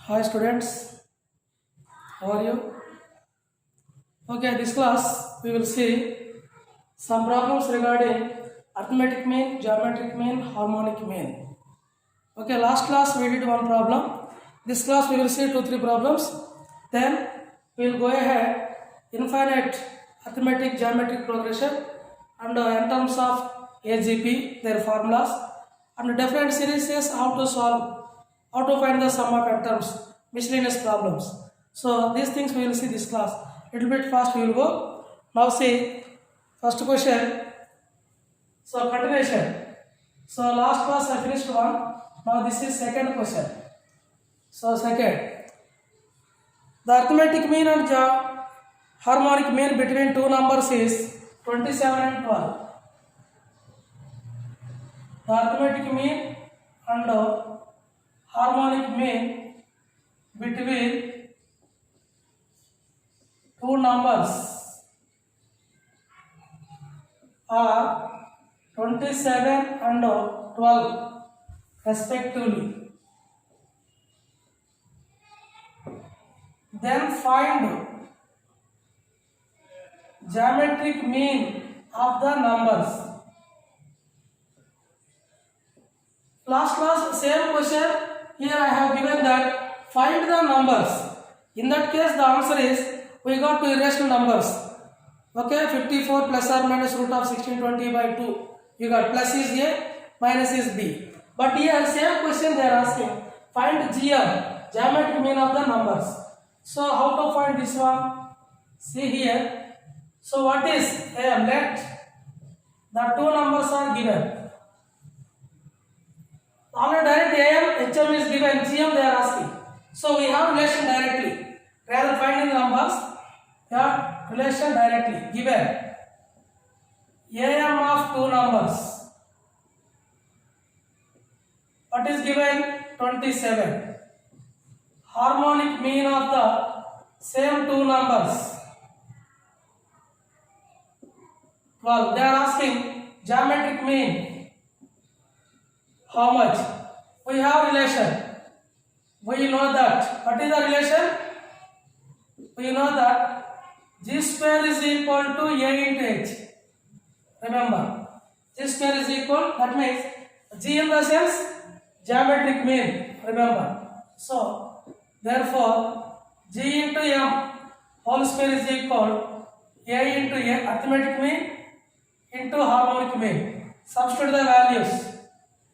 Hi students, how are you? Okay, this class we will see some problems regarding arithmetic mean, geometric mean, harmonic mean. Okay, last class we did one problem. This class we will see 2-3 problems. Then we will go ahead infinite arithmetic geometric progression and in terms of AGP, their formulas and different series how to solve, how to find the sum of n terms, miscellaneous problems. So these things we will see this class. Little bit fast we will go. Now see first question. So continuation. So last class I finished one. Now this is second question. So second, the arithmetic mean and harmonic mean between two numbers is 27 and 12. The arithmetic mean and harmonic mean between two numbers are 27 and 12 respectively. Then find geometric mean of the numbers. Last class same question. Here I have given that find the numbers. In that case the answer is we got two irrational numbers. Okay, 54 plus or minus root of 1620 by 2. You got plus is A, minus is B. But here same question they are asking. Find GM, geometric mean of the numbers. So how to find this one? See here. So what is AM? Let the two numbers are given. Already direct AM, HM is given, GM they are asking. So we have relation directly. Rather finding the numbers, we have relation directly given. AM of two numbers. What is given? 27. Harmonic mean of the same two numbers 12. They are asking geometric mean. How much? We have relation. We know that. What is the relation? We know that G square is equal to A into H. Remember, G square is equal, that means G in the sense geometric mean. Remember. So, therefore, G into M whole square is equal A into A, arithmetic mean into harmonic mean. Substitute the values.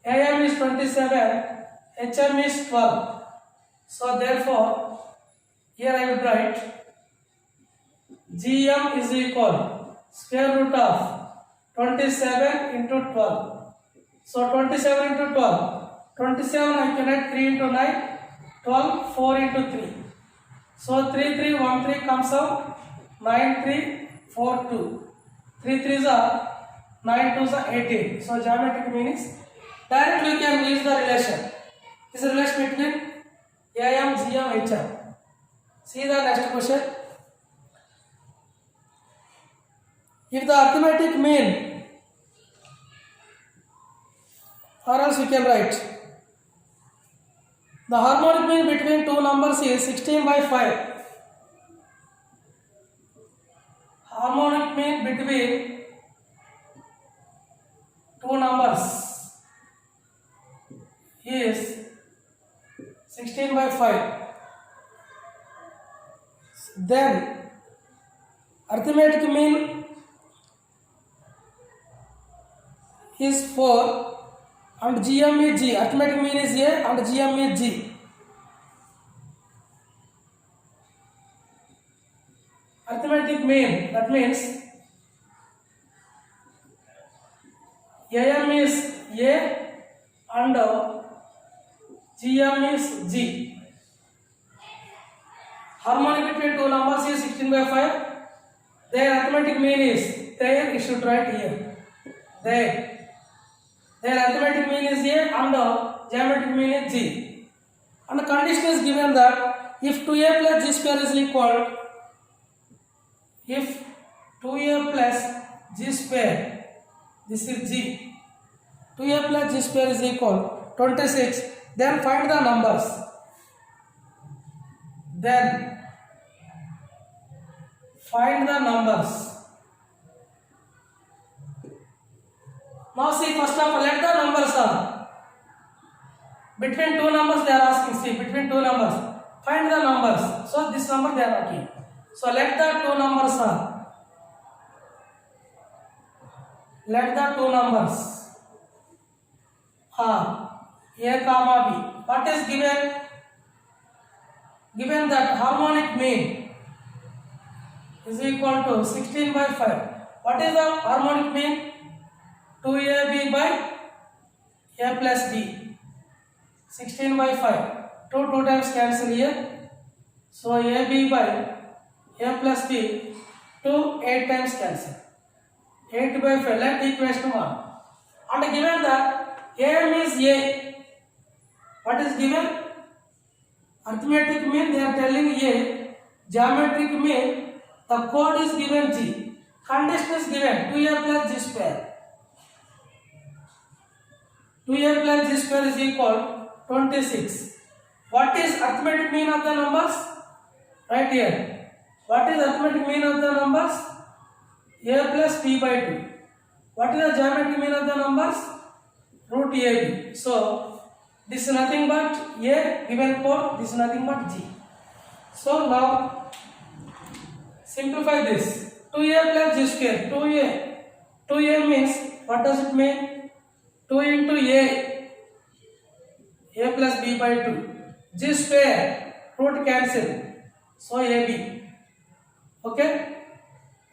AM is 27, HM is 12. So, therefore, here I will write GM is equal square root of 27 into 12. So, 27 into 12. 27 I can write 3 into 9. 12, 4 into 3. So 3, 3, 1, 3 comes out 9, 3, 4, 2. 3, 3 is 9, 2 is 18. So geometric mean is directly you can use the relation. This is the relation between AM, GM, HM. See the next question. If the arithmetic mean, or else you can write the harmonic mean between two numbers is 16 by 5. Harmonic mean between two numbers is 16 by 5. Then arithmetic mean is 4. And GM is G. Arithmetic mean is A and GM is G. Arithmetic mean, that means AM is A and GM is G. Harmonic between two numbers is 16 by 5. Their arithmetic mean is, there you should write here. There. Their arithmetic mean is A and geometric mean is G. And the condition is given that if 2A plus G square is equal, if 2A plus G square, this is G, 2A plus G square is equal 26, then find the numbers. Then find the numbers. Now see, first of all, let the numbers are between two numbers. They are asking. See, between two numbers, find the numbers. So this number they are asking. So let the two numbers are. Let the two numbers are A comma B. What is given? Given that harmonic mean is equal to 16 by 5. What is the harmonic mean? 2AB by A plus B. 16 by 5. 2 times cancel here. So AB by A plus B, 2 8 times cancel. 8 by 5, let equation 1. And given that M is A, what is given? Arithmetic mean, they are telling A. Geometric mean, the code is given G. Condition is given 2A plus G square. 2A plus G square is equal 26. What is arithmetic mean of the numbers? Right here. What is arithmetic mean of the numbers? A plus B by 2. What is the geometric mean of the numbers? Root AB. So, this is nothing but A given code, this is nothing but G. So, now simplify this. 2A plus G square. 2A means, what does it mean? 2 into A plus B by 2. G square, root cancel. So, AB. Okay?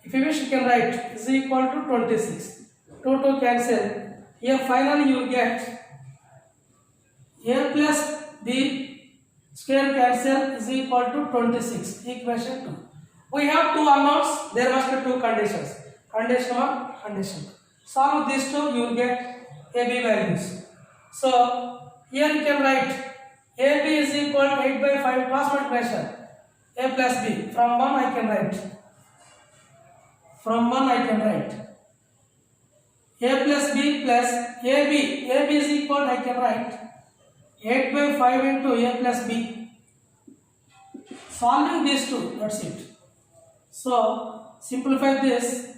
If you wish, you can write is equal to 26. 2 cancel. Here finally you will get A plus B square cancel is equal to 26. Equation 2. We have two unknowns. There must be two conditions. Condition 1, condition 2. Solve these two, you will get AB values. So here you can write AB is equal to 8 by 5 cross multiplication. A plus B. From 1 I can write. From 1 I can write A plus B plus AB. AB is equal, I can write 8 by 5 into A plus B. Solving these two, that's it. So, simplify this.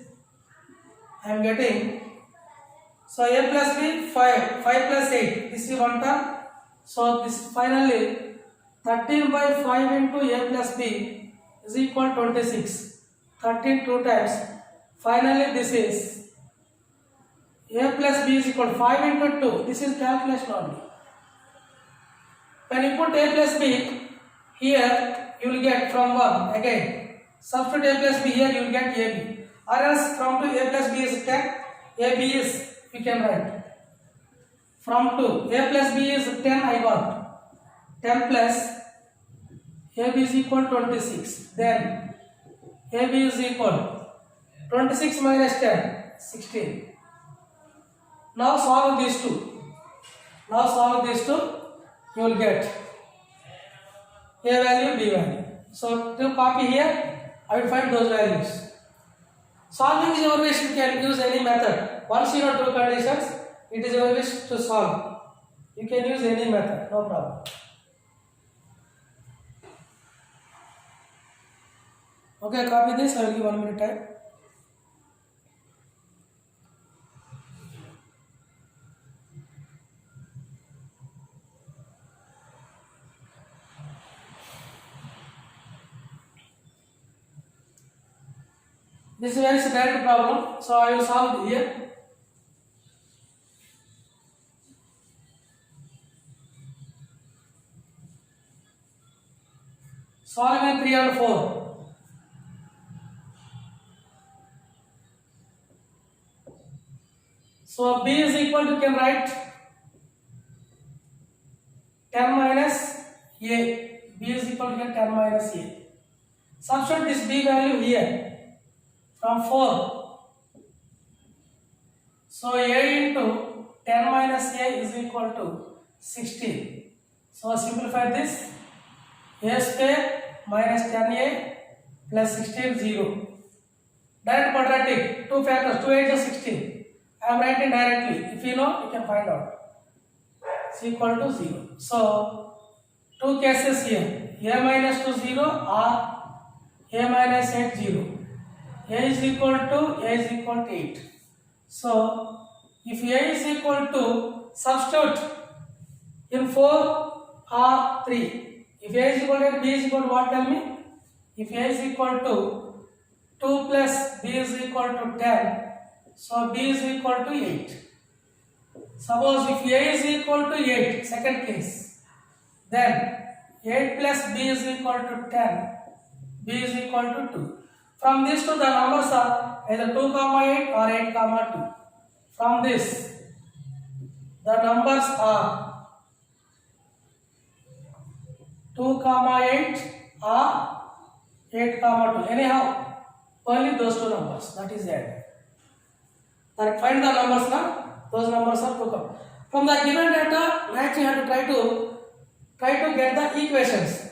I am getting, so A plus B 5, 5 plus 8. This is one term. So, this finally 13 by 5 into A plus B is equal to 26. 13 2 times. Finally, this is A plus B is equal to 5 into 2. This is calculation only. When you put A plus B, here you will get from 1 again. Substitute A plus B here, you will get AB. Or else from 2 A plus B is 10. AB is, you can write. From 2, A plus B is 10 I got. 10 plus AB is equal to 26. Then AB is equal 26 minus 10, 16. Now solve these two. Now solve these two, you will get A value, B value. So to copy here, I will find those values. Solving is your wish, you can use any method. Once you know two conditions, it is your wish to solve. You can use any method, no problem. Okay, copy this, I will give 1 minute time. This is a very direct problem, so I will solve it here. Solving 3 and 4. So B is equal to, you can write 10 minus A. B is equal to 10 minus A. Substitute this B value here. From 4. So A into 10 minus A is equal to 16. So simplify this. A square minus 10A plus 16 0. Direct quadratic, 2 factors, 2 8 is 16. I am writing directly. If you know, you can find out. It's equal to 0. So 2 cases here. a minus 2 0 or a minus 8 0. A is equal to 8. So if a is equal to, substitute in 4 or 3. If a is equal to 8, b is equal to what, tell me? If a is equal to 2 plus b is equal to 10, so b is equal to 8. Suppose if a is equal to 8, second case, then 8 plus b is equal to 10, b is equal to 2. From these two, the numbers are either 2 comma 8 or 8 comma 2. From this, the numbers are 2 comma 8 or 8 comma 2. Anyhow, only those two numbers. That is it. Then find the numbers now. Those numbers are 2 comma. From the given data, next you have to try to get the equations.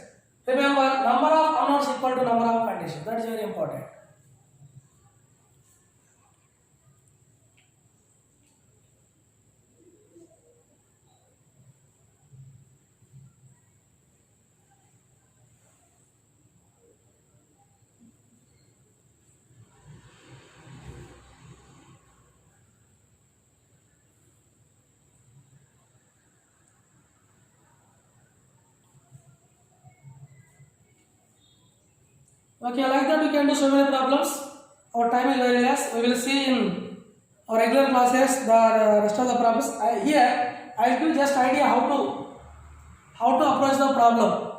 Remember, number of unknowns equal to number of conditions. That is very important. Okay, like that we can do so many problems. Our time is very less. We will see in our regular classes the rest of the problems. Here I will give just idea how to approach the problem.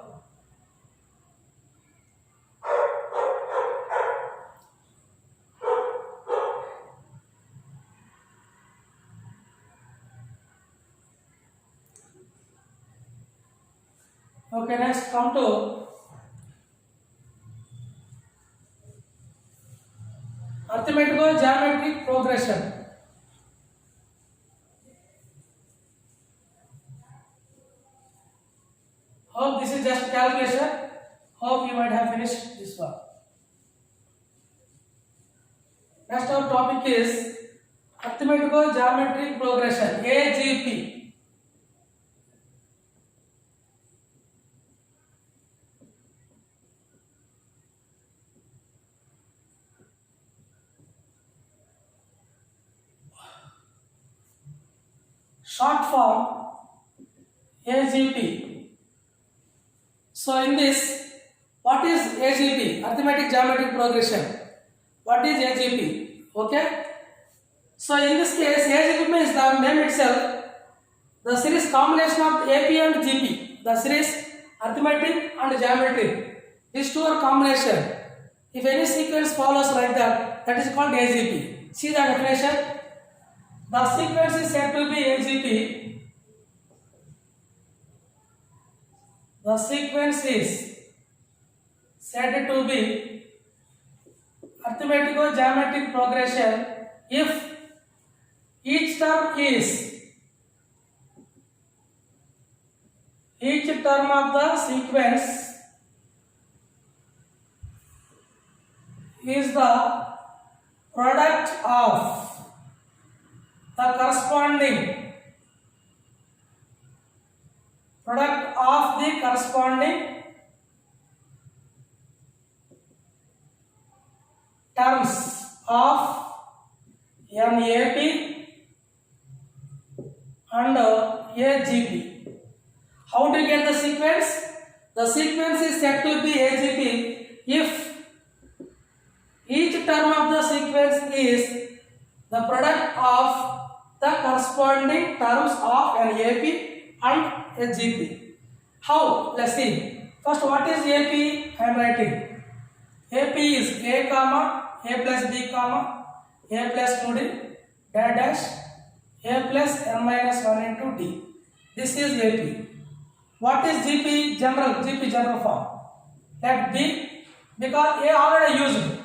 Okay, next come to arithmetical geometric progression. Hope this is just calculation. Hope you might have finished this one. Next our topic is arithmetical geometric progression, AGP. Short form AGP. So in this, what is AGP? Arithmetic geometric progression. What is AGP? Okay. So in this case, AGP means the name itself, the series combination of AP and GP. The series arithmetic and geometric. These two are combination. If any sequence follows like that, that is called AGP. See the definition. The sequence is said to be AGP. The sequence is said to be arithmetical geometric progression if each term of the sequence is the product of the corresponding terms of an AP and AGP. How do you get the sequence? The sequence is said to be AGP if each term of the sequence is the product of the corresponding terms of an AP and a GP. How? Let's see. First, what is AP? I am writing. AP is A comma, A plus B comma, A plus 2D, dash, A plus n minus 1 into D. This is AP. What is GP? GP general form. Let B, because A already used.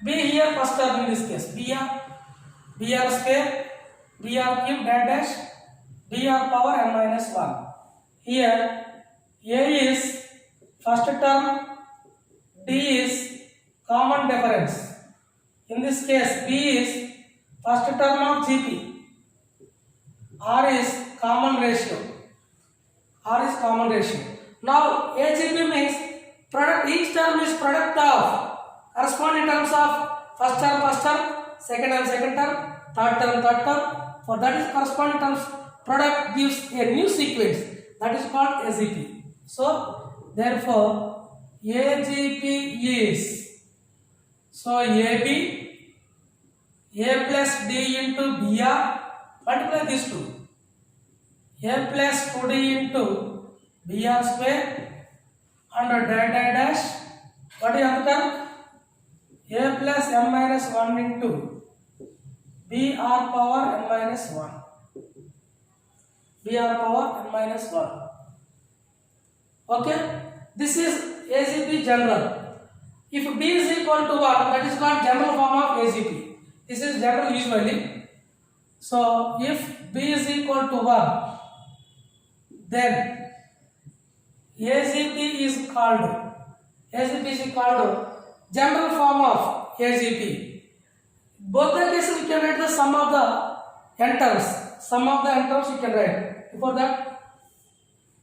B here first term in this case. BR square, BR cube, dash, BR power n minus 1. Here A is first term, D is common difference. In this case, B is first term of GP. R is common ratio. Now AGP means Product, each term is product of corresponding terms of first term, second term, third term. For that is corresponding terms, product gives a new sequence that is called AGP. So therefore AGP is, so AB, A plus D into BR, multiply these two, A plus 2D into BR square under dash, what is the other term? A plus M minus 1 into BR power M minus 1. BR power M minus 1. Okay? This is AGP general. If B is equal to 1, that is called general form of AGP. This is general usually. So, if B is equal to 1, then AGP is called general form of AGP. Both the cases we can write the sum of the n terms. Sum of the n terms we can write. Before that,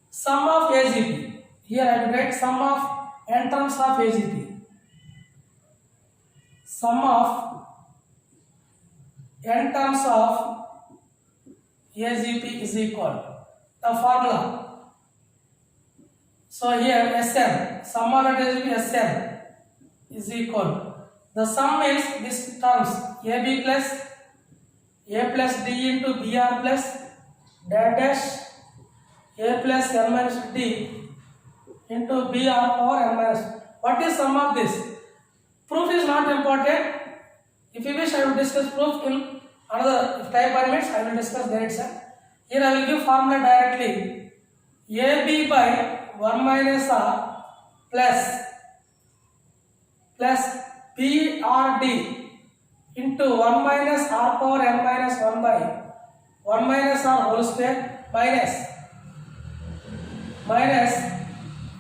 sum of AGP. Here I will write sum of n terms of AGP. Sum of n terms of AGP is equal the formula. So here Sm, sum of AGP Sm is equal. The sum is this terms AB plus A plus D into BR plus dash A plus M minus D into BR power M minus. What is sum of this? Proof is not important. If you wish, I will discuss proof in another. If time permits, I will discuss there itself. Here I will give formula directly. AB by 1 minus R plus BRD into 1 minus R power M minus 1 by 1 minus R whole square minus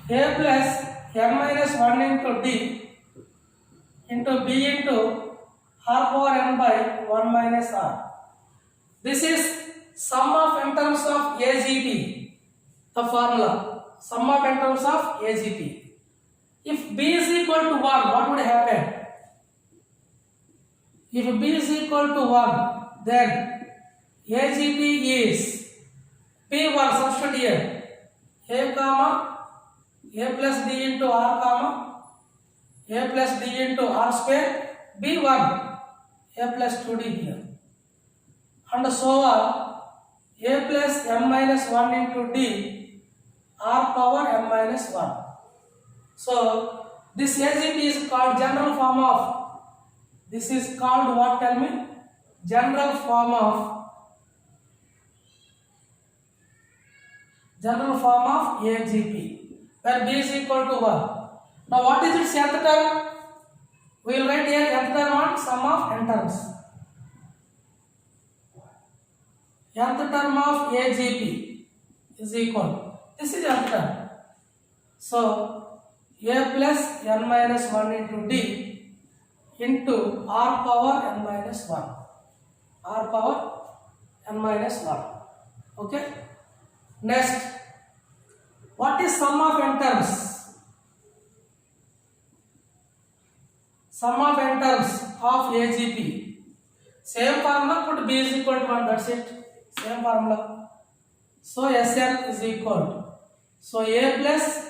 A plus M minus 1 into D into B into R power M by 1 minus R. This is sum of n terms of AGP, the formula. Sum of n terms of AGP. If B is equal to 1, what would happen? If B is equal to 1, then AGP is P1, substitute here, A comma, A plus D into R comma, A plus D into R square, B1, A plus 2D here. And so on, A plus M minus 1 into D, R power M minus 1. So, this AGP is called general form of, this is called what, tell me? General form of AGP, where B is equal to 1. Now, what is its nth term? We will write here nth term on sum of n terms. Nth term of AGP is equal, this is nth term. So, A plus n minus 1 into D into R power n minus 1. R power n minus 1. Okay? Next, what is sum of n terms? Sum of n terms of AGP. Same formula, put B is equal to 1, that's it. Same formula. So, Sn is equal. So, A plus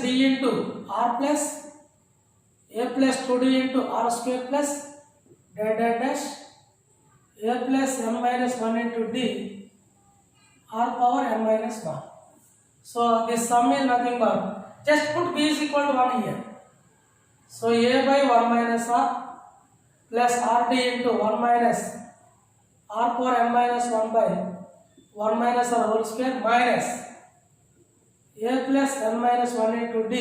D into R plus A plus 2D into R square plus dash A plus M minus 1 into D R power M minus 1. So this sum is nothing but, just put B is equal to 1 here. So A by 1 minus R plus RD into 1 minus R power M minus 1 by 1 minus R whole square minus A plus n minus 1 into D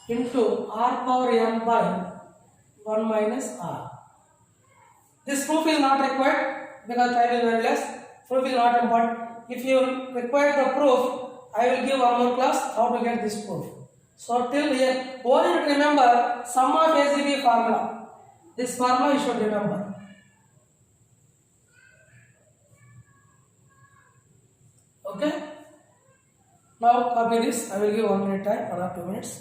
into R power M by 1 minus R. This proof is not required because time is very less. Proof is not important. If you require the proof, I will give one more class how to get this proof. So till here, only remember sum of AGP formula. This formula you should remember. Okay. Now copy this. I will give 1 minute time, 1 or 2 minutes.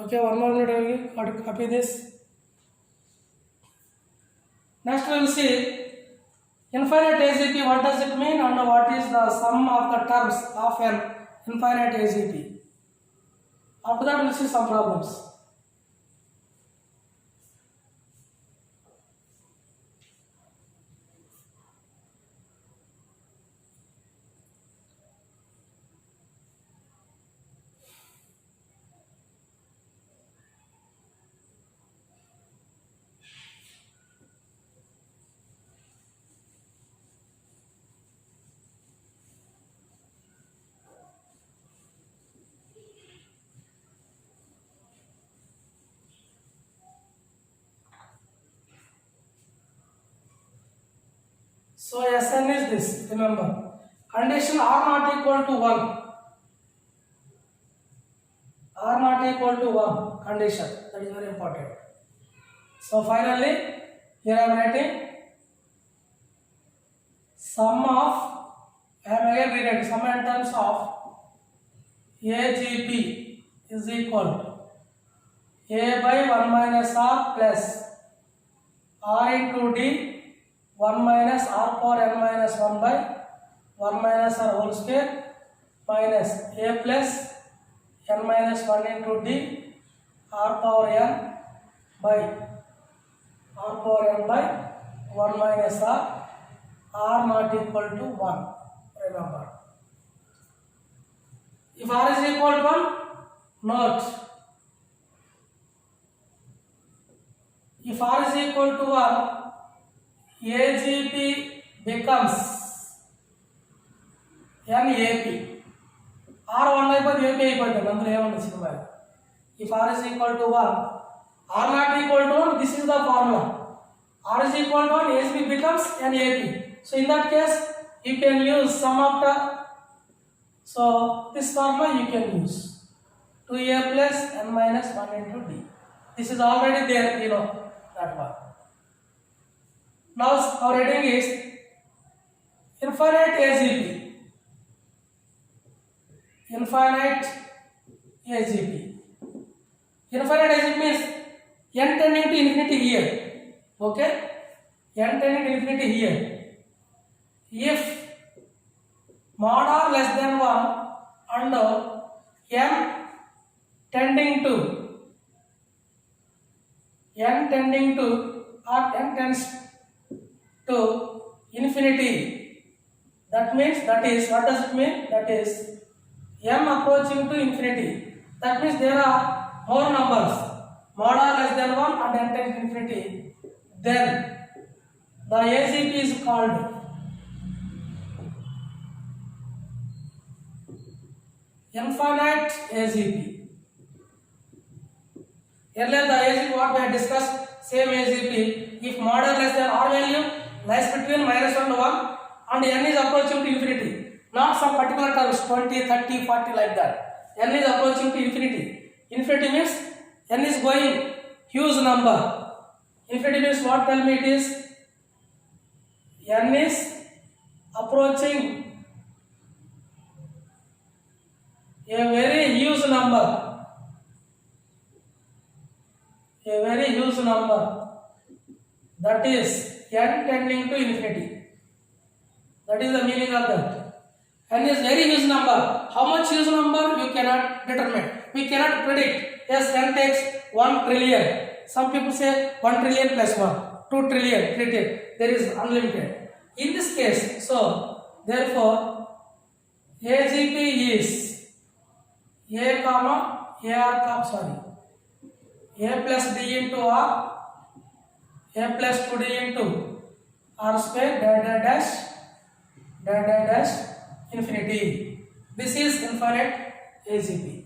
Okay, 1 more minute. I will copy this. Next we will see infinite AGP. What does it mean and what is the sum of the terms of an infinite AGP? After that we will see some problems. So Sn is this, remember. Condition r not equal to 1. R not equal to 1 condition. That is very important. So finally, here I am writing sum of, I am again rewriting sum in terms of AGP is equal to A by 1 minus R plus R into D 1 minus R power n minus 1 by 1 minus R whole square minus A plus n minus 1 into D R power n by R power n by 1 minus R not equal to 1. Remember. If R is equal to 1, note. If R is equal to 1, AGP becomes NAP. R1 అయిపోతే AP అయిపోతుంది, అందులో ఏమన్నా cinema. If R is equal to 1, R not equal to 1, this is the formula. R is equal to 1, AGP becomes NAP. So in that case, you can use sum of the, so this formula you can use 2A plus n minus 1 into D. This is already there, you know that one. Now our heading is infinite AGP. Infinite AGP. Infinite AGP means n tending to infinity here. Okay? N tending to infinity here. If mod r less than 1 and n tending to or n tends to infinity, that means, that is, what does it mean? That is m approaching to infinity. That means there are more numbers, mod r less than 1 and n tends to infinity, then the AGP is called infinite AGP. Earlier the AGP what we had discussed, same AGP, if mod r less than r value lies between minus 1 to 1 and n is approaching to infinity, not some particular terms 20, 30, 40 like that. N is approaching to infinity. Infinity means n is going huge number. Infinity means what? Tell me it is. N is approaching a very huge number. A very huge number. That is n tending to infinity. That is the meaning of that. N is very huge number. How much huge number you cannot determine. We cannot predict. Yes, n takes 1 trillion. Some people say 1 trillion plus 1, 2 trillion, 3 trillion. There is unlimited. In this case, so therefore AGP is A comma AR comma sorry A plus D into R, A plus 2D into R square dash infinity. This is infinite AGP.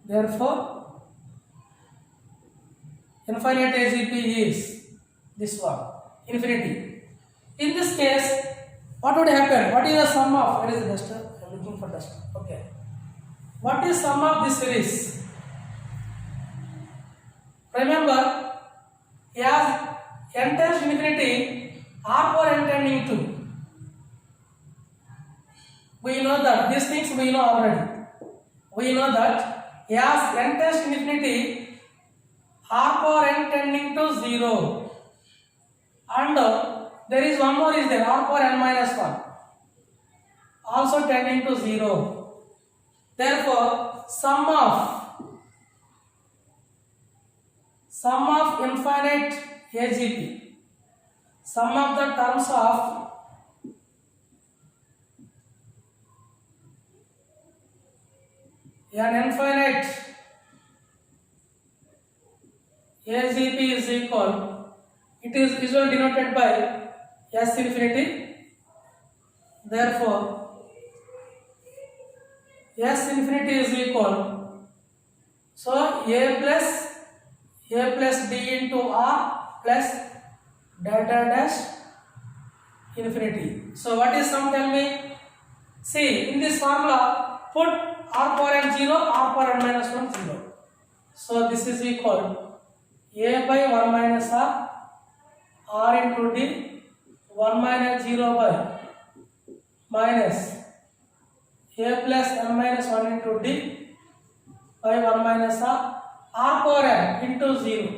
Therefore, infinite AGP is this one, infinity. In this case, what would happen? What is the sum of? Where is the duster? I am looking for duster. Okay. What is sum of this series? Remember, as n tends to infinity, R power n tending to. We know that these things we know already. We know that as n tends to infinity, R power n tending to 0, and there is one more is there, R power n minus 1, also tending to 0. Therefore, sum of infinite AGP, sum of the terms of an infinite AGP is equal, it is usually denoted by S infinity. Therefore, S infinity is equal, so A plus D into R plus dash infinity. So what is sum? Tell me. See, in this formula, put R power n 0, R power n minus 1 0. So this is equal A by 1 minus R into D, 1 minus 0 by minus A plus n minus 1 into D by 1 minus R power n into 0.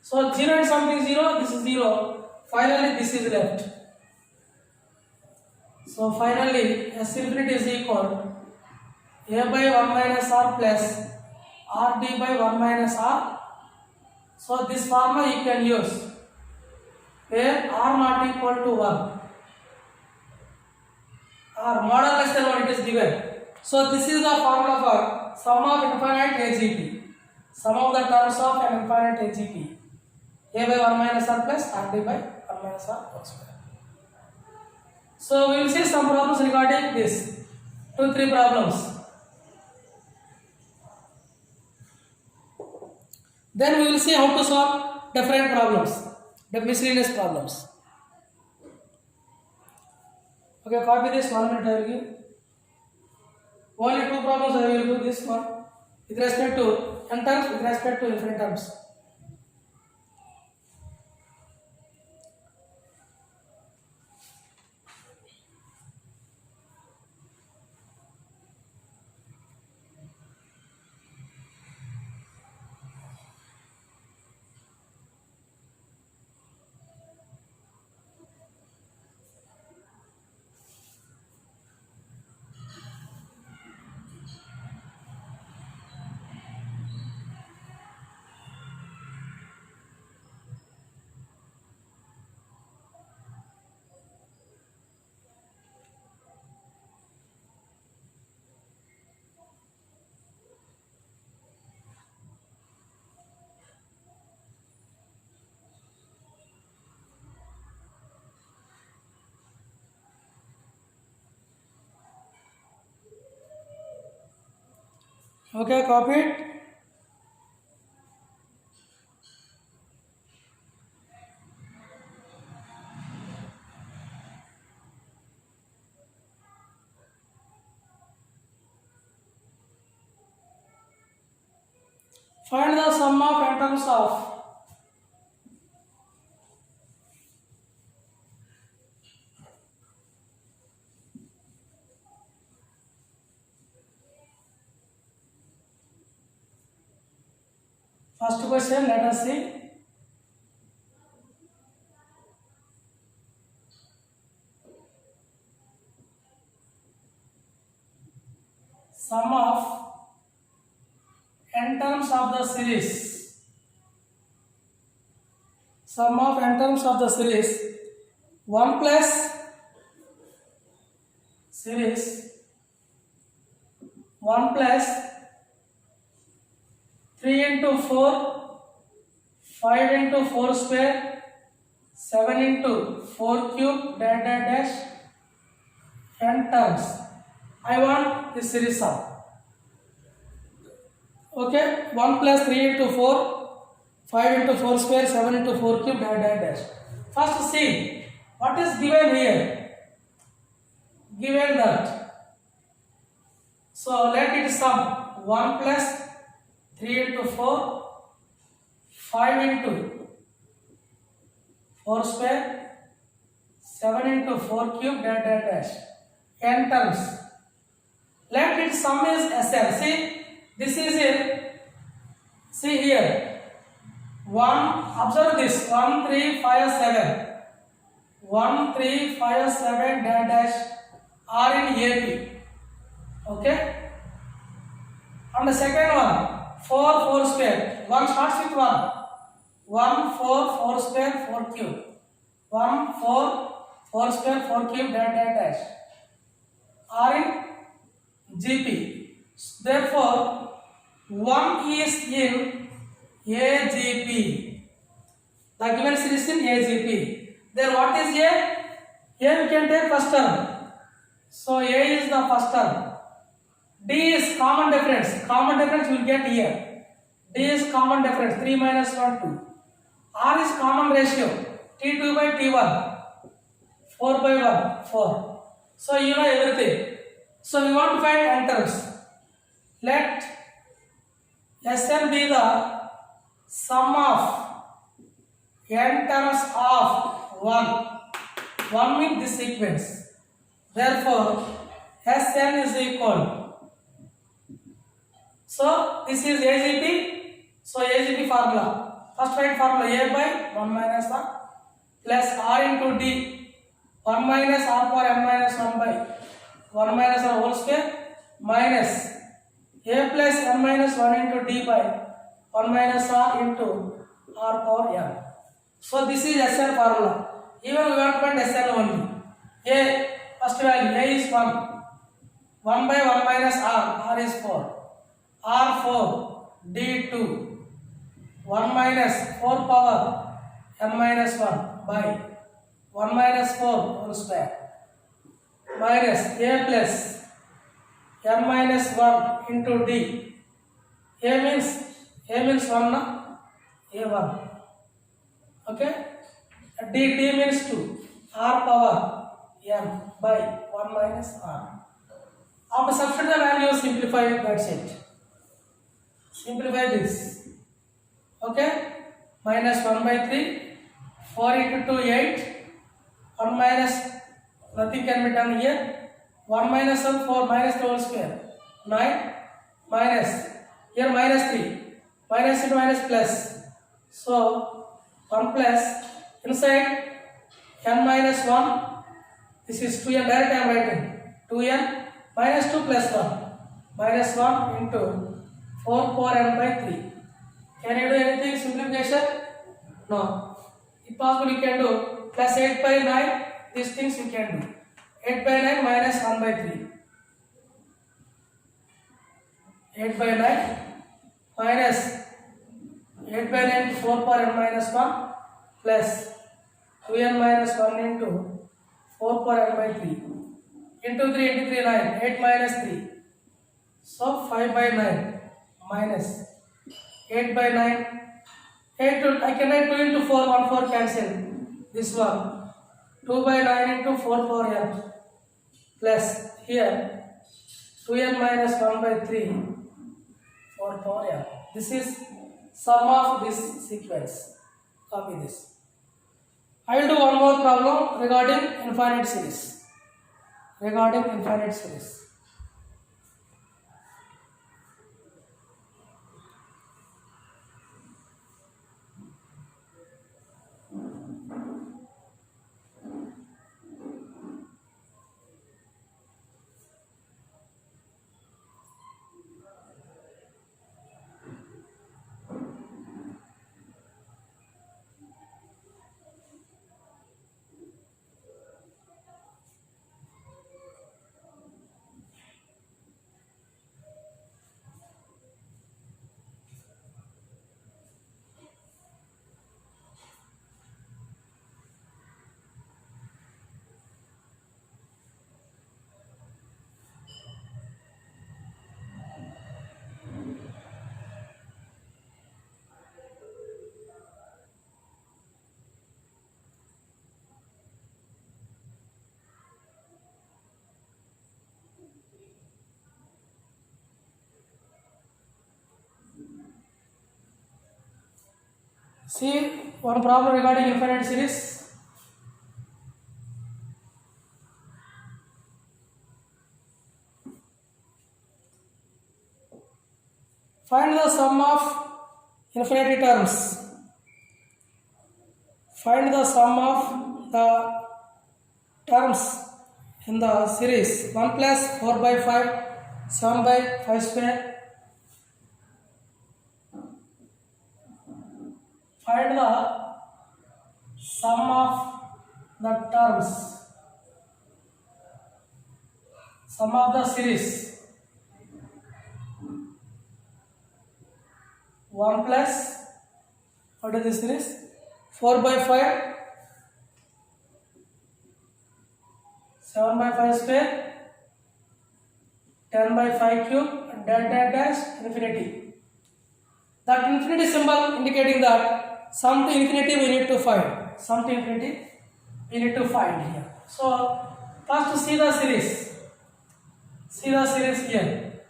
So 0 and something 0, this is 0. Finally, this is left. So finally, S infinity is equal A by 1 minus R plus RD by 1 minus R. So this formula you can use where R not equal to 1. R more or less than 1 it is given. So this is the formula for sum of infinite AGP. Sum of the terms of an infinite AGP. A by 1 minus R plus RD by 1 minus R whole square. So we will see some problems regarding this. 2-3 problems. Then we will see how to solve different problems, the miscellaneous problems. Okay, copy this 1 minute I will give. Only 2 problems I will do this one with respect to n terms, with respect to infinite terms. Okay, copy it. Find the sum of n terms of first question. Let us see. Sum of n terms of the series. Sum of n terms of the series 1 plus series 1 plus 3 into 4, 5 into 4 square, 7 into 4 cube, dash dash dash, n terms. I want this series sum. Okay, 1 plus 3 into 4, 5 into 4 square, 7 into 4 cube, dash dash dash. First see what is given here. Given that. So let it sum 1 plus 3 into 4, 5 into 4 square, 7 into 4 cube, dash dash dash, n terms. Let its sum is SL. See, this is it. See here. 1, observe this. 1, 3, 5, 7. 1, 3, 5, 7, dash dash are in AP. Okay? And the second one, 4, 4 square. 1 starts with 1. 1, 4, 4 square, 4 cube. 1, 4, 4 square, 4 cube, dash dash dash are in GP. Therefore, 1 is in AGP. The given series in AGP. Then what is A? A we can take first term. So A is the first term. D is common difference. Common difference you will get here. D is common difference. 3 minus 1, 2. R is common ratio. T2 by T1. 4 by 1, 4. So you know everything. So we want to find n terms. Let Sn be the sum of n terms of 1. 1 means this sequence. Therefore, Sn is equal. So this is AGP. So AGP formula. First find formula A by 1 minus R plus R into D. 1 minus R power n minus 1 by 1 minus R whole square minus A plus n minus 1 into D by 1 minus R into R power n. So this is Sn formula. Even we want to find Sn only. A first value A is 1. 1 by 1 minus R. R is 4. R4 D2 1 minus 4 power n minus 1 by 1 minus 4 whole square minus A plus n minus 1 into D. A means 1 na? A1. Okay? D means 2. R power n by 1 minus R. After substitute the value, simplify it, that's it. Simplify this. Okay? Minus 1 by 3. 4 into 2, 8. 1 minus, nothing can be done here. 1 minus 1, 4 minus the whole square. 9 minus, here minus 3. Minus into minus plus. So, 1 plus, inside n minus 1. This is 2n, direct I am writing. 2n minus 2 plus 1. Minus 1 into 4 power n by 3. Can you do anything simplification? No. If possible you can do plus 8 by 9. These things you can do. 8 by 9 minus 1 by 3. 8 by 9 minus 8 by 9 into 4 power n minus 1 plus 2n minus 1 into 4 power n by 3. Into 3 into 3 9. 8 minus 3. So 5 by 9 minus 8 by 9. 8 to, I can write 2 into 4, 1 4 cancel. This one. 2 by 9 into 4 power n plus here 2n minus 1 by 3 4 power n. This is sum of this sequence. Copy this. I will do one more problem regarding infinite series. See one problem regarding infinite series. Find the sum of infinity terms. Find the sum of the terms in the series 1 plus 4 by 5, 7 by 5 square. Find the sum of the terms, sum of the series 1 plus, what is this series? 4 by 5, 7 by 5 square, 10 by 5 cube, dash, infinity. That infinity symbol indicating that sum to infinity we need to find. Sum to infinity we need to find here. So first see the series. See the series here.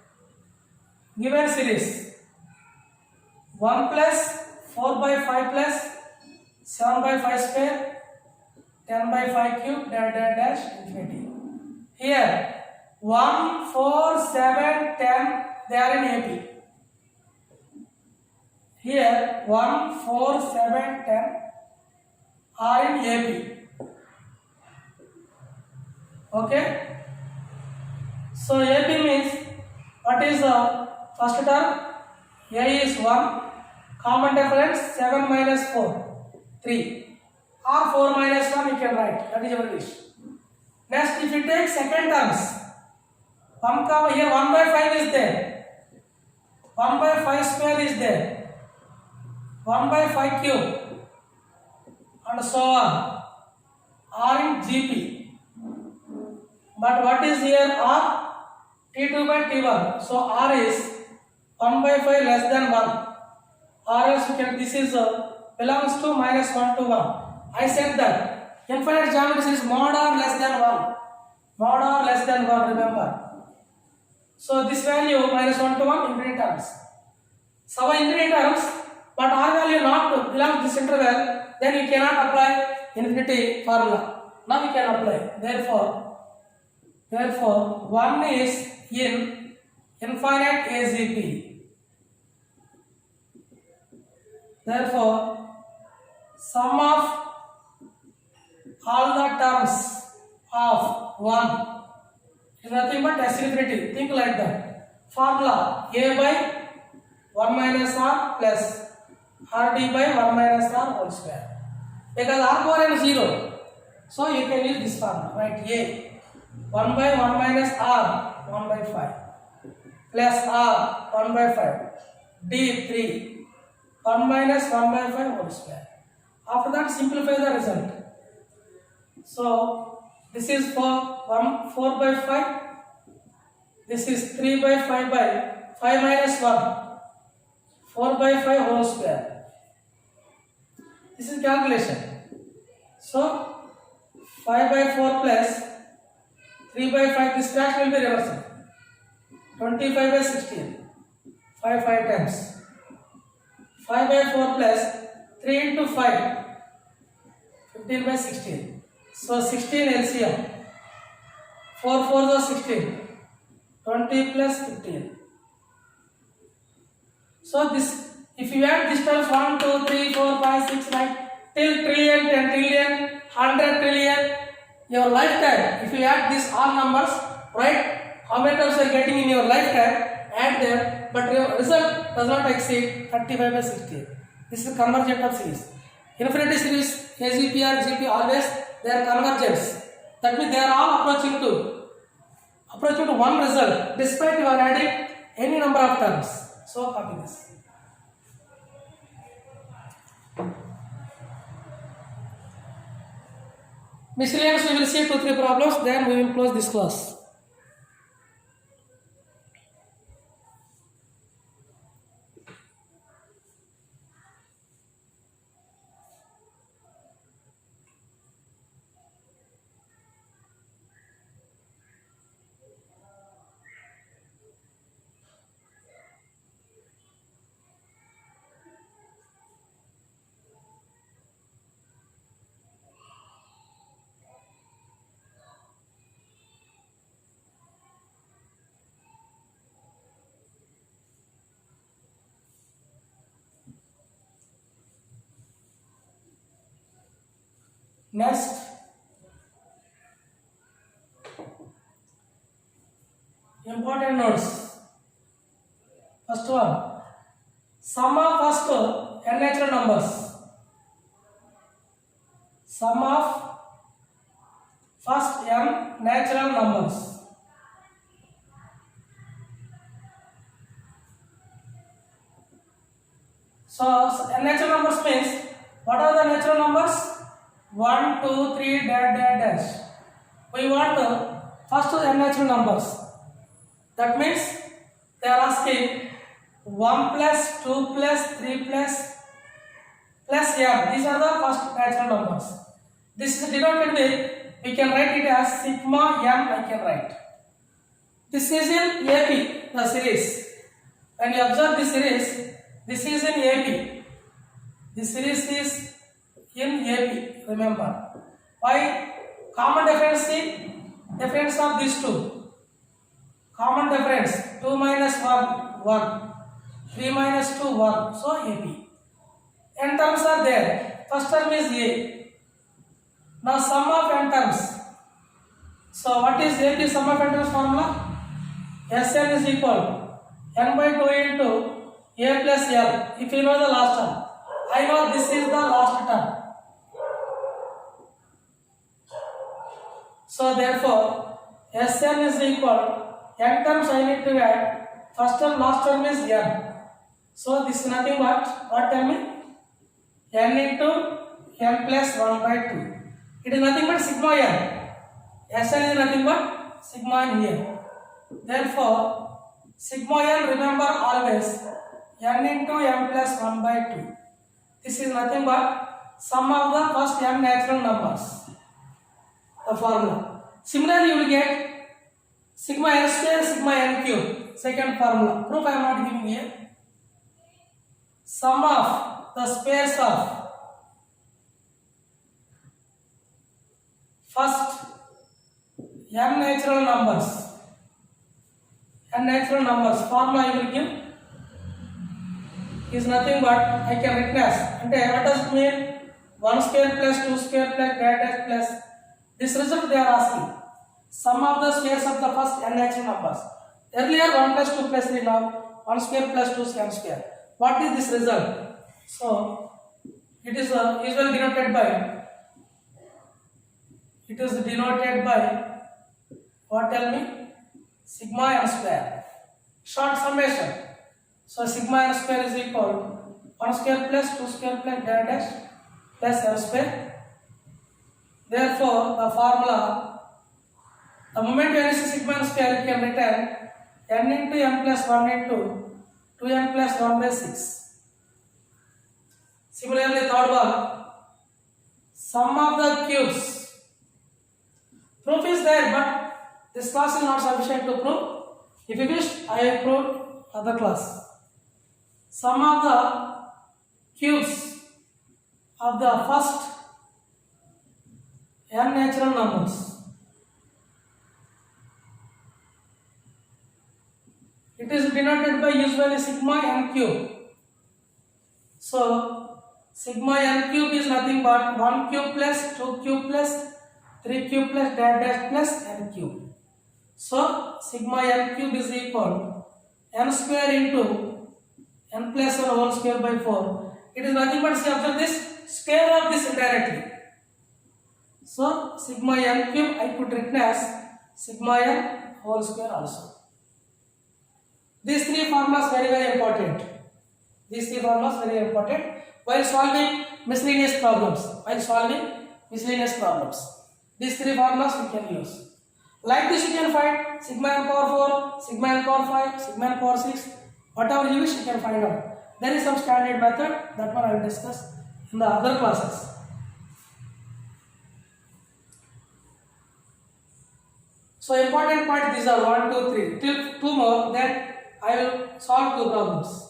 Given series 1 plus 4 by 5 plus 7 by 5 square, 10 by 5 cube, dash, infinity. Here 1, 4, 7, 10 they are in AP. Here 1, 4, 7, 10 are in AP. Okay. So AP means what is the first term? A is 1. Common difference 7 minus 4, 3. Or 4 minus 1 you can write. That is your wish. Next, if you take second terms, 1, here 1 by 5 is there. 1 by 5 square is there. 1 by 5 cube and so on are in GP. But what is here? R? T2 by T1. So R is 1 by 5 less than 1. Or else you can, this is belongs to minus 1 to 1. I said that infinite geometry is mod or less than 1. Mod or less than 1, remember. So this value minus 1 to 1 infinite terms. So infinite terms, but R value not belongs to this interval, then you cannot apply infinity formula. Now you can apply. Therefore 1 is in infinite AGP. Therefore sum of all the terms of 1 is nothing but S infinity. Think like that. Formula A by 1 minus R plus RD by 1 minus R whole square. Because R power n 0. So you can use this formula. Right? A 1 by 1 minus R 1 by 5 plus R 1 by 5. D 3 1 minus 1 by 5 whole square. After that simplify the result. So this is for 4 by 5. This is 3 by 5 by 5 minus 1. 4 by 5 whole square. This is calculation. So 5 by 4 plus 3 by 5, this fraction will be reversed. 25 by 16. 5 times. 5 by 4 plus 3 into 5, 15 by 16. So 16 LCM. 4 4 is 16. 20 plus 15. So this, if you add this terms 1, 2, 3, 4, 5, 6, 9 till trillion, 10 trillion, 100 trillion, your lifetime, if you add these all numbers, right, how many times you are getting in your lifetime, add them, but your result does not exceed 35 by 60. This is convergent of series. Infinity series, AGP or GP, always they are convergents. That means they are all approaching to one result, despite you are adding any number of terms. So copy this. Miscellaneous we will see 2-3 problems, then we will close this class. Next, important notes. First one, sum of first n natural numbers. Sum of first n natural numbers. So n natural numbers means, what are the natural numbers? 1, 2, 3, dash. We want the first n natural numbers. That means they are asking 1 plus 2 plus 3 plus m. These are the first natural numbers. This is denoted with, we can write it as sigma m. I can write. This is in AP, the series. When you observe this series, this is in AP. This series is in AP. Remember, why? Common difference of these two. Common difference, 2 minus 1, 1. 3 minus 2, 1. So AP. N terms are there. First term is A. Now sum of n terms. So what is AP sum of n terms formula? Sn is equal n by 2 into A plus L. If you know the last term. I know this is the last term. So therefore, Sn is equal, n terms I need to add, first term, last term is n. So this is nothing but, what tell me? N into n plus 1 by 2. It is nothing but sigma n. Sn is nothing but sigma n here. Therefore, sigma n, remember always, n into n plus 1 by 2. This is nothing but sum of the first n natural numbers. The formula. Similarly, you will get sigma n square, sigma n cube. Second formula. Proof I am not giving here. Sum of the squares of first n natural numbers. N natural numbers. Formula I will give is nothing but, I can write as, what does it mean? 1 square plus 2 square plus dash plus. This result they are asking. Sum of the squares of the first n natural numbers. Earlier 1 plus 2 plus 3, now 1 square plus 2 square. What is this result? So it is usually denoted by, what tell me? Sigma n square. Short summation. So sigma n square is equal 1 square plus 2 square plus dash plus n square. Therefore, the formula, the moment you see sigma n square, you can return n into n plus 1 into 2n plus 1 by 6. Similarly, third one, sum of the cubes. Proof is there, but this class is not sufficient to prove. If you wish, I will prove other class. Sum of the of the first n natural numbers. It is denoted by usually sigma n cube. So sigma n cube is nothing but 1 cube plus 2 cube plus 3 cube plus dash dash plus n cube. So sigma n cube is equal n square into n plus 1 whole square by 4. It is nothing but, see, observe this, square of this indirectly. So sigma n cube I could written as sigma n whole square also. These three formulas very important. These three formulas very important while solving miscellaneous problems. These three formulas we can use. Like this you can find sigma n power 4, sigma n power 5, sigma n power 6, whatever you wish you can find out. There is some standard method, that one I will discuss in the other classes. So important point, these are 1, 2, 3. Till 2 more, then I will solve 2 problems.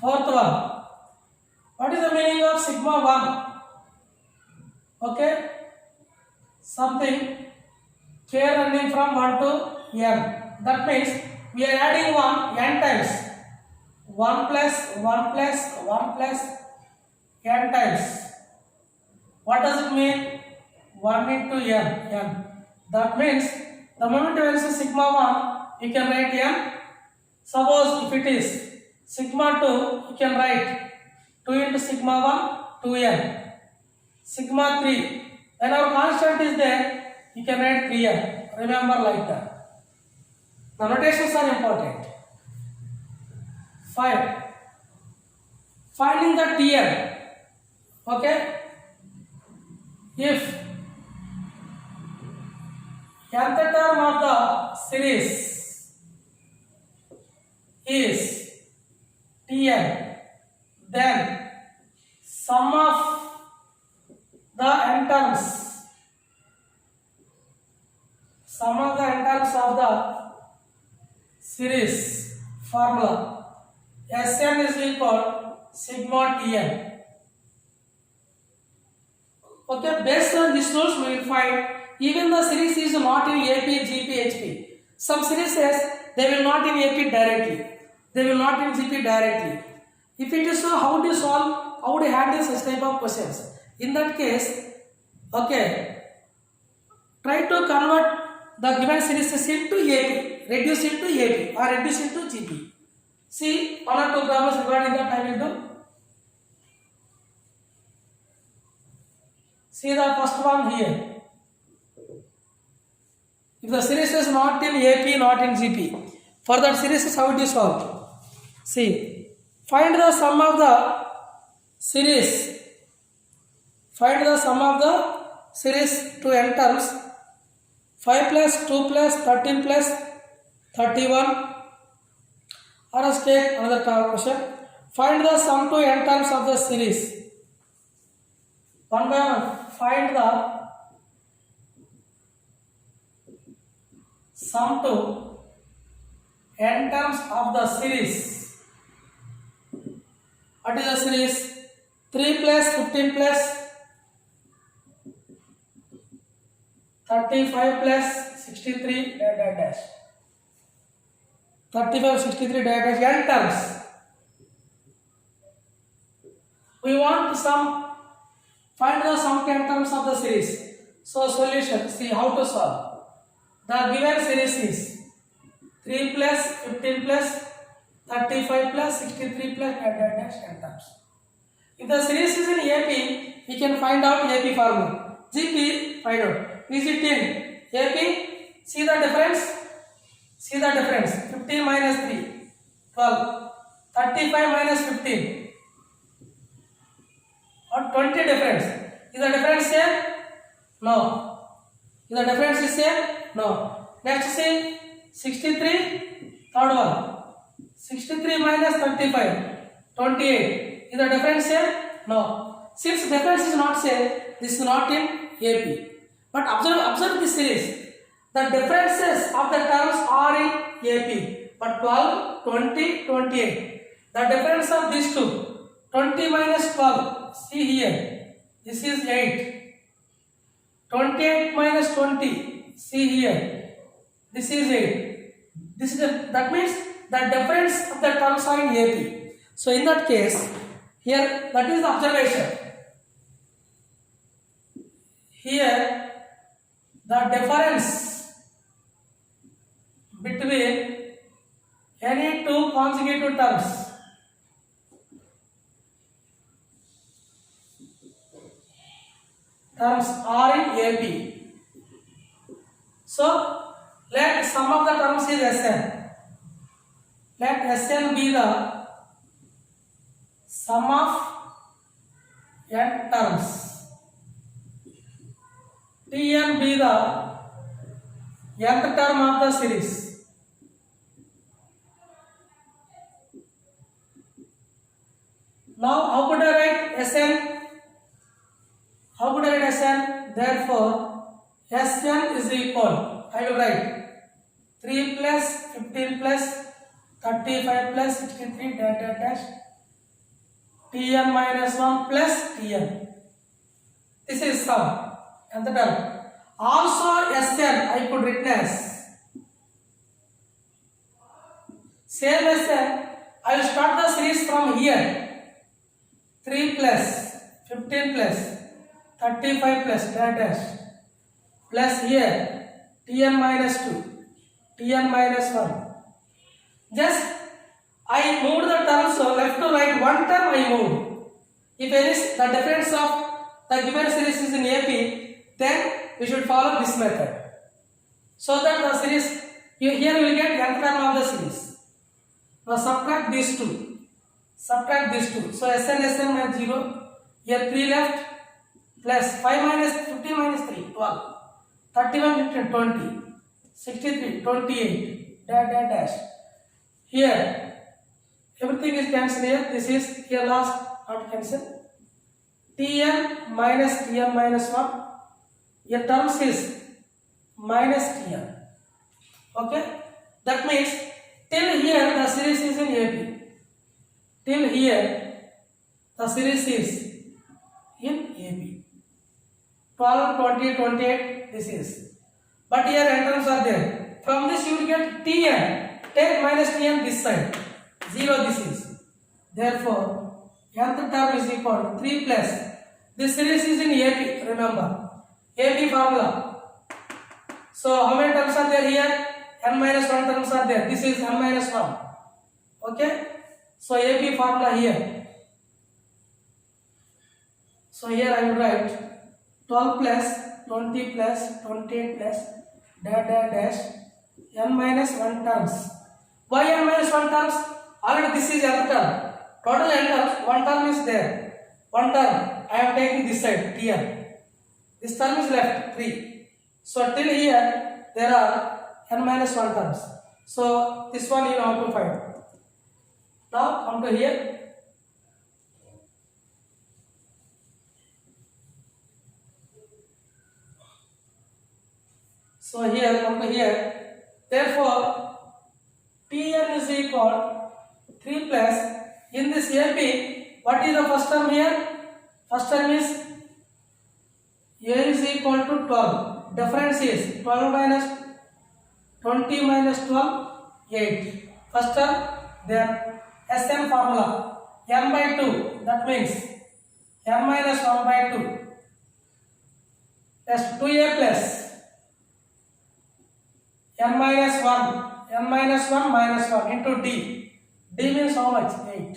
Fourth one. What is the meaning of sigma 1? Okay. Something k running from 1 to n. That means we are adding 1 n times. 1 plus 1 plus 1 plus n times. What does it mean? 1 into n. That means the moment you use sigma 1, you can write n. Suppose if it is sigma 2, you can write 2 into sigma 1, 2n. Sigma 3, when our constant is there, you can write 3n. Remember like that. The notations are important. 5. Finding the Tn. Okay? If nth term of the series is Tn, then sum of the n terms of the series formula Sn is equal sigma Tn. Okay, based on these rules we will find even the series is not in AP, GP, HP. Some series says they will not in AP directly. They will not in GP directly. If it is so, how do you solve, how do you handle such type of questions? In that case, okay, try to convert the given series into AP, reduce it to AP or reduce it to GP. See, 1 or 2 problems regarding that I will do. See the first one here. If the series is not in AP, not in GP, for that series how do you solve? See, find the sum of the series. Find the sum of the series to n terms. 5 plus 2 plus 13 plus 31. Or let's take another question. Find the sum to n terms of the series. One by one. Find the sum to n terms of the series. What is the series? 3 plus 15 plus 35 plus 63 dash. 35, 63 dash n terms. We want to find the sum to n terms of the series. So solution, see how to solve. The given series is 3 plus 15 plus 35 plus 63 plus dash n terms. If the series is in AP, we can find out AP formula. GP, find out. Is it in AP? See the difference? See the difference. 15 minus 3, 12. 35 minus 15. Or 20 difference. Is the difference same? No. Is the difference is same? No. Next see 63, third one. 63 minus 35, 28. Is the difference same? No. Since difference is not same, this is not in AP. But observe this series. The differences of the terms are in AP, but 12, 20, 28. The difference of these two, 20 minus 12, see here, this is 8. 28 minus 20, see here, this is 8. This is that means the difference of the terms are in AP. So in that case, here that is the observation. Here the difference between any two consecutive terms are in AP. So let sum of the terms is Sn. Let Sn be the sum of n terms. Tn be the nth term of the series. Now how could I write Sn? How could I write Sn? Therefore, Sn is equal, I will write 3 plus 15 plus 35 plus 63 dash Tn minus 1 plus Tn. This is sum and the term. Also Sn I could written as same Sn. I will start the series from here. 3 plus 15 plus 35 plus dash plus here Tn minus 2, Tn minus 1. Just I moved the terms so left to right, one term I moved. If any the difference of the given series is in AP, then we should follow this method. So that the series, here you will get nth term of the series. Now subtract these two. Subtract these two. So Sn minus 0. Here 3 left plus 5 minus 15 minus 3, 12. 31, 15, 20. 63, 28. Dash. Here everything is cancelled here. This is here last not cancelled. Tn minus 1. Your terms is minus Tn. Okay? That means till here the series is in AP. Till here the series is in AP. 12, 20, 28 this is. But here n terms are there. From this you will get Tn. Take minus Tn this side. 0 this is. Therefore, nth term is equal to 3 plus. This series is in AP, remember. AP formula. So, how many terms are there here? n minus 1 terms are there. This is n minus 1. Okay? So, AP formula here. So, here I will write 12 plus 20 plus 28 plus dash n minus 1 terms. Why n minus 1 terms? Already this is nth term. Total n terms, 1 term is there. 1 term. I am taking this side, Tn. This term is left, 3. So till here, there are n minus 1 terms. So this one you have to find. Now come to here. So here, come to here. Therefore, Tn is equal 3 plus, in this AP, what is the first term here? First term is A is equal to 12. Difference is 12 minus 20 minus 12, 8. First term, then Sn formula, n by 2, that means n minus 1 by 2. That's 2a plus n minus 1 minus 1 into d. D means how much? 8.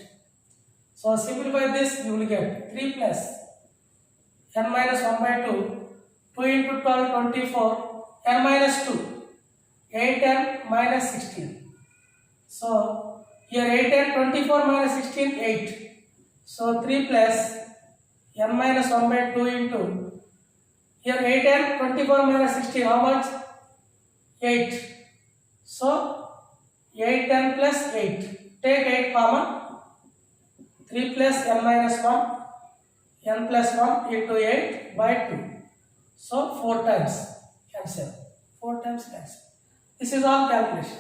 So simplify this, you will get 3 plus n minus 1 by 2, 2 into 12, 24, n minus 2, 8n minus 16. So here 8n, 24 minus 16, 8. So 3 plus n minus 1 by 2 into, here 8n, 24 minus 16, how much? 8. So 8n plus 8. Take 8 common. 3 plus n minus 1, n plus 1 into 8 by 2. So 4 times cancel. 4 times next. This is all calculation.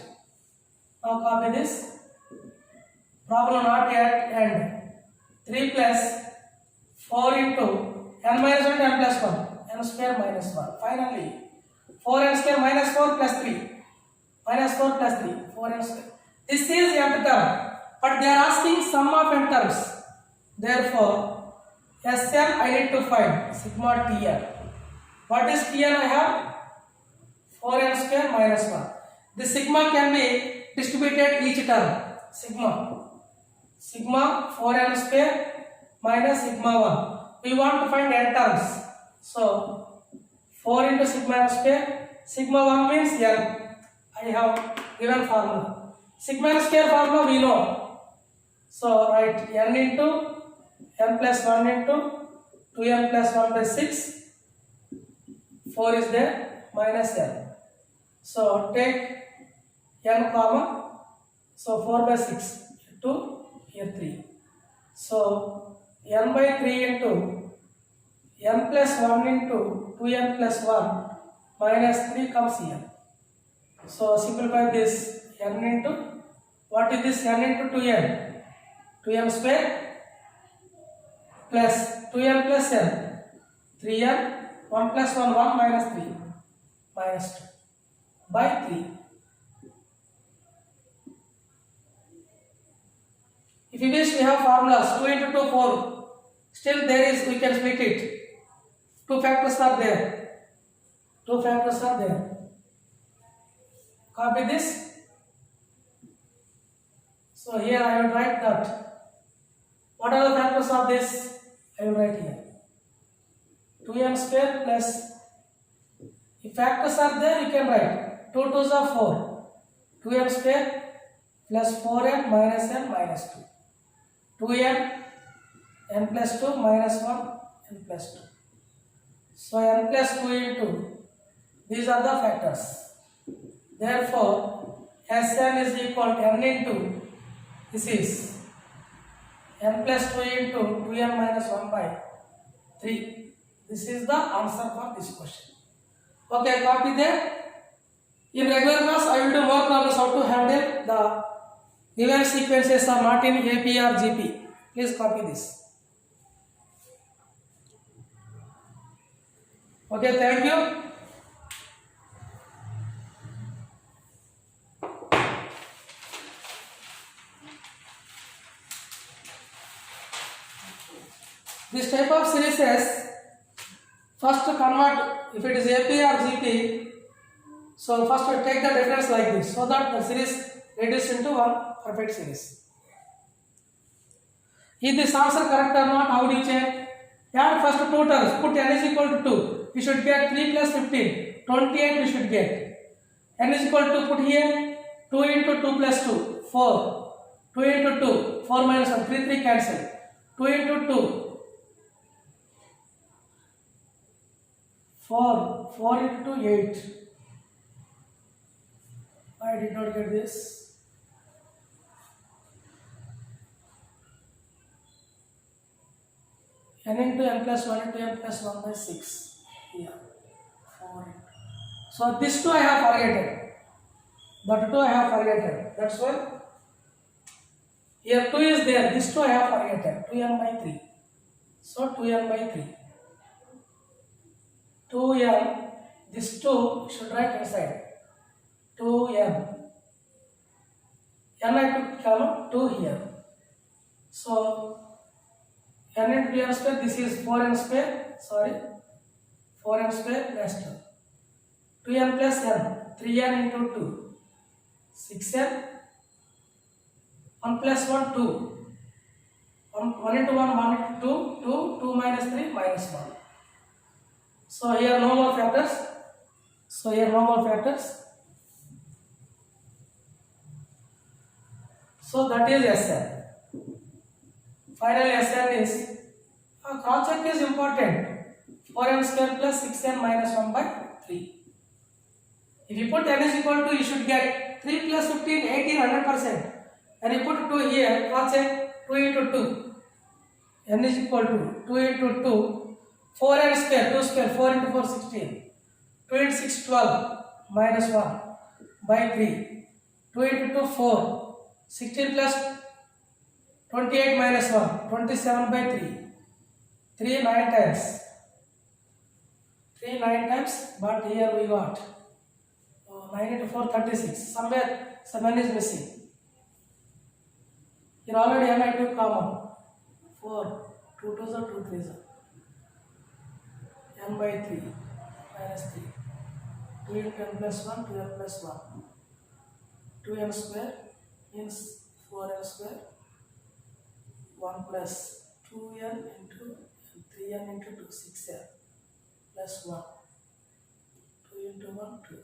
Now copy this. Problem not yet end. 3 plus 4 into n minus 1 to n plus 1. N square minus 1. Finally, 4n square minus 4 plus 3. Minus 4 plus 3. 4n square. This is nth term. But they are asking sum of n terms. Therefore, Sn I need to find sigma Tn. What is Tn I have? 4n square minus 1. This sigma can be distributed each term. Sigma 4n square minus sigma 1. We want to find n terms. So 4 into sigma n square. Sigma 1 means n. I have given formula. Sigma n square formula we know. So write n into n plus 1 into 2n plus 1 by 6. 4 is there minus n. So take n comma. So 4 by 6. 2 here 3. So n by 3 into n plus 1 into 2n plus 1 minus 3 comes here. So simplify this n into, what is this n into 2n? 2n square plus 2n plus n, 3n, 1 plus 1, 1 minus 3, minus 2 by 3. If you wish, we have formulas 2 into 2, 4. Still there is, we can split it. 2 factors are there. 2 factors are there. Copy this. So here I will write that. What are the factors of this? I will write here. 2n square plus, if factors are there, you can write 2 2s are 4. 2n square plus 4n minus n minus 2. 2n, n plus 2 minus 1, n plus 2. So n plus 2 into, these are the factors. Therefore, Sn is equal to n into, this is n plus 2 into 2n minus 1 by 3. This is the answer for this question. Okay, copy that. In regular class, I will do more problems how to handle the given sequences are not in AP or GP. Please copy this. Okay, thank you. This type of series is first to convert, if it is AP or GP, so first we take the difference like this, so that the series reduces into one perfect series. Is this answer correct or not? How do you check? Add first two terms, put n is equal to 2, we should get 3 plus 15, 28 we should get. N is equal to, put here 2 into 2 plus 2, 4. 2 into 2, 4 minus 1, 3, 3 cancel. 2 into 2, 4, 4 into 8. I did not get this. N into n plus 1 into n plus 1 by 6. Yeah. 4. So this 2 I have forgotten. That 2 I have forgotten. That's why here 2 is there. This 2 I have forgotten. 2n by 3. So 2n by 3. 2n, this 2 should write inside. 2n. N I took comma 2 here. So n into n square, this is 4n square, 4n square plus 2. 2n plus n, 3n into 2, 6n, 1 plus 1, 2. 1 into 1, 1 into 2, 2 minus 3, minus 1. So here no more factors. So that is Sn. Finally, Sn is, cross check is important. 4n square plus 6n minus 1 by 3. If you put n is equal to, you should get 3 plus 15, 18, 100%. And you put 2 here, cross check 2 into 2. N is equal to 2 into 2, 4n square, 2 square, 4 into 4, 16. 2 into 6, 12. minus 1 by 3. 2 into 2, 4. 16 plus 28 minus 1, 27 by 3. 3 9 times. 3 9 times, but here we got 9 into 4, 36. Somewhere 7 is missing. Here already n I took common. 4, 2 2s are 2 3s are. N by 3 minus 3. 2 into n plus 1, 2n plus 1. 2n square means 4n square. 1 plus 2n into 3n into 2, 6n plus 1. 2 into 1, 2.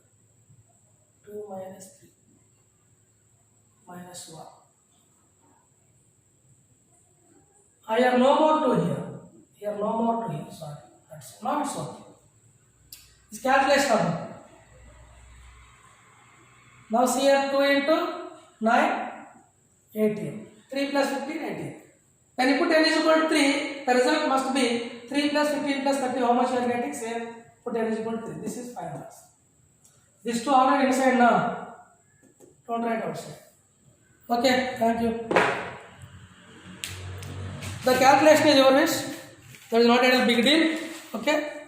2 minus 3 minus 1. I have no more 2 here. Here no more 2 here. Sorry. That's not so. It's calculation. Now see here 2 into 9, 18. 3 plus 15, 18. When you put n is equal to 3, the result must be 3 plus 15 plus 30. How much you are getting? Same. Put n is equal to 3. This is 5 marks. These two are inside now. Don't write outside. Okay, thank you. The calculation is your wish. That is not a big deal. Okay.